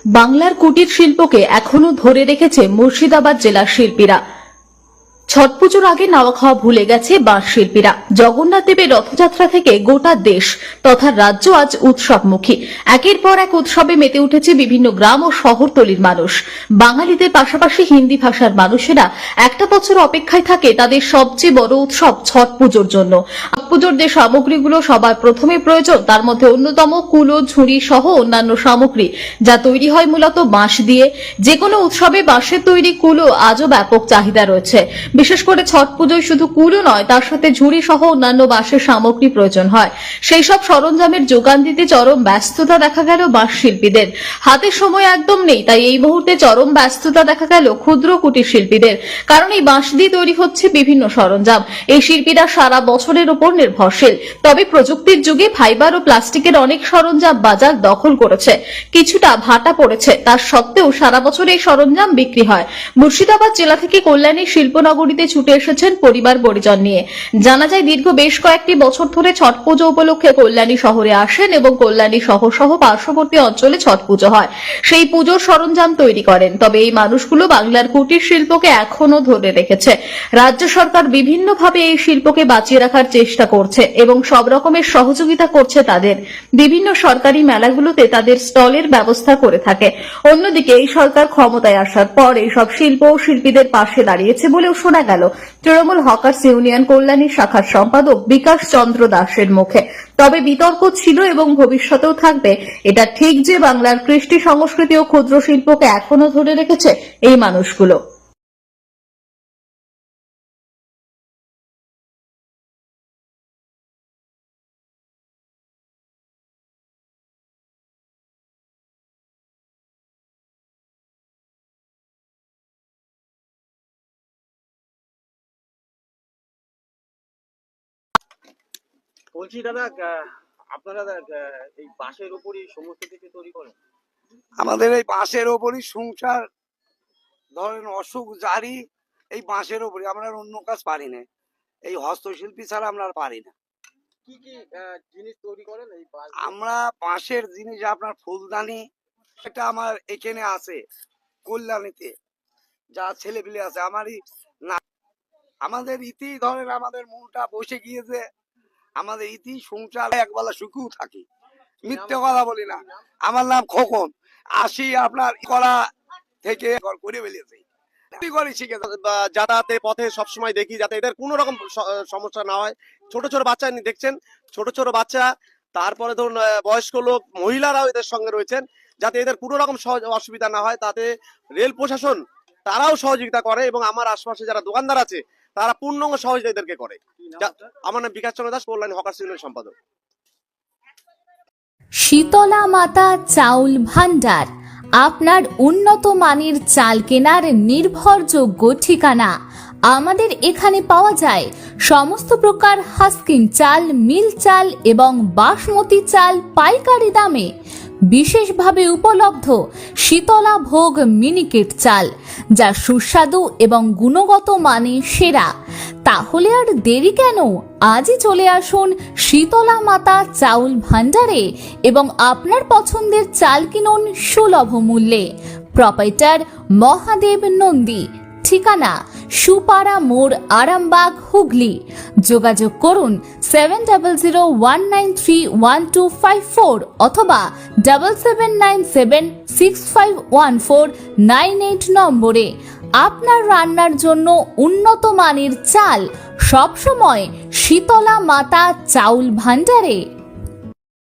বাংলার কুটির শিল্পকে এখনো ধরে রেখেছে মুর্শিদাবাদ জেলার শিল্পীরা। ছট পুজোর আগে নাওয়া খাওয়া ভুলে গেছে বাঁশ শিল্পীরা। জগন্নাথ দেবের রথযাত্রা থেকে গোটা দেশ তথা রাজ্য আজ উৎসবমুখী। একের পর এক উৎসবে মেতে উঠেছে বিভিন্ন গ্রাম ও শহরতলির মানুষ। বাঙালিদের পাশাপাশি হিন্দি ভাষার মানুষেরা একটা বছর অপেক্ষায় থাকে তাদের সবচেয়ে বড় উৎসব ছট পুজোর জন্য। ছট পুজোর যে সামগ্রীগুলো সবার প্রথমে প্রয়োজন তার মধ্যে অন্যতম কুলো, ঝুড়ি সহ অন্যান্য সামগ্রী, যা তৈরি হয় মূলত বাঁশ দিয়ে। যে কোনো উৎসবে বাঁশের তৈরি কুলো আজও ব্যাপক চাহিদা রয়েছে। বিশেষ করে ছট পুজোয় শুধু কুলো নয়, তার সাথে ঝুড়ি সহ অন্যান্য বাঁশের সামগ্রী প্রয়োজন হয়। সেই সব সরঞ্জামের যোগান দিতে চরম ব্যস্ততা দেখা গেল বাঁশ শিল্পীদের। হাতে সময় একদম নেই, তাই এই মুহূর্তে চরম ব্যস্ততা দেখা গেল ক্ষুদ্র কুটির শিল্পীদের। কারণ এই বাঁশ দিয়ে তৈরি হচ্ছে বিভিন্ন সরঞ্জাম। এই শিল্পীরা সারা বছরের উপর নির্ভরশীল। তবে প্রযুক্তির যুগে ফাইবার ও প্লাস্টিকের অনেক সরঞ্জাম বাজার দখল করেছে, কিছুটা ভাটা পড়েছে। তার সত্ত্বেও সারা বছর এই সরঞ্জাম বিক্রি হয়। মুর্শিদাবাদ জেলা থেকে কল্যাণী শিল্পনগরীতে ছুটে এসেছেন পরিবার পরিজন নিয়ে। জানা যায় দীর্ঘ বেশ কয়েকটি বছর ধরে ছট পুজো উপলক্ষে কল্যাণী শহরে আসেন এবং কল্যাণী শহর সহ পার্শ্ববর্তী অঞ্চলে ছট পুজো হয়, সেই পুজোর সরঞ্জাম তৈরি করেন। তবে এই মানুষগুলো বাংলার কুটির শিল্পকে এখনো ধরে রেখেছে। রাজ্য সরকার বিভিন্নভাবে এই শিল্পকে বাঁচিয়ে রাখার চেষ্টা করছে এবং সব রকমের সহযোগিতা করছে তাদের। বিভিন্ন সরকারি মেলাগুলোতে তাদের স্টলের ব্যবস্থা করে থাকে। অন্যদিকে এই সরকার ক্ষমতায় আসার পর এইসব শিল্প ও শিল্পীদের পাশে দাঁড়িয়েছে বলেও শোনা গেল তৃণমূল হকার্স ইউনিয়ন কল্যাণী শাখার সম্পাদক বিকাশ চন্দ্র দাসের মুখে। তবে বিতর্ক ছিল এবং ভবিষ্যতেও থাকবে। এটা ঠিক যে বাংলার কৃষ্টি সংস্কৃতি ও ক্ষুদ্র শিল্পকে এখনো ধরে রেখেছে এই মানুষগুলো। বলছি দাদা, আপনারা এই বাঁশের উপরই সমস্ত কিছু তৈরি করেন? আমাদের এই বাঁশের ওপরই সংসার, ধরেন অসুখ জারি এই বাঁশের ওপরই। আমরা আর অন্য কাজ পারি না, এই হস্তশিল্পী ছাড়া আমরা আর পারি না। কি কি জিনিস তৈরি করেন এই বাঁশ? আমরা বাঁশের জিনিস, আপনার ফুলদানি, এটা আমার এখানে আছে কল্যাণীতে, যা ছেলেপিলে আছে আমারই না। আমাদের ইতি ধরেন আমাদের মনটা বসে গিয়েছে, আমাদের ইতি সংসার একবেলা সুখেও থাকি, মিথ্যে কথা বলি না। আমার নাম খোকন, আসি আপনার করা থেকে করে বেরিয়েছি। যাতায়াতের পথে সবসময় দেখি যাতে এদের কোনো রকম সমস্যা না হয়। ছোট ছোট বাচ্চা দেখছেন, ছোট ছোট বাচ্চা, তারপরে ধরুন বয়স্ক লোক, মহিলারাও এদের সঙ্গে রয়েছেন, যাতে এদের কোনো রকম অসুবিধা না হয়। তাতে রেল প্রশাসন তারাও সহযোগিতা করে এবং আমার আশপাশে যারা দোকানদার আছে তারা পূর্ণাঙ্গ সহযোগিতা এদেরকে করে। আমার নাম বিকাশ চন্দ্র দাস, কল্যাণী হকার্স ইউনিয়ন সম্পাদক। শীতলা মাতা চাউল ভান্ডার, আপনার উন্নত মানের চাল কেনার নির্ভরযোগ্য ঠিকানা। আমাদের এখানে পাওয়া যায় সমস্ত প্রকার হাস্কিং চাল, মিল চাল এবং বাসমতি চাল পাইকারি দামে। বিশেষভাবে উপলব্ধ শীতলা ভোগ মিনিকেট চাল, যা সুস্বাদু এবং গুণগত মানে সেরা। তাহলে আর দেরি কেন, আজই চলে আসুন শীতলা মাতা চাউল ভান্ডারে এবং আপনার পছন্দের চাল কিনুন সুলভ মূল্যে। প্রোপাইটার মহাদেব নন্দী, ঠিকানা সুপাড়া মোড়, আরামবাগ, হুগলি। যোগাযোগ করুন 7001931254 অথবা 7797651498 নম্বরে। আপনার রান্নার জন্য উন্নত মানের চাল সবসময় শীতলা মাতা চাউল ভান্ডারে।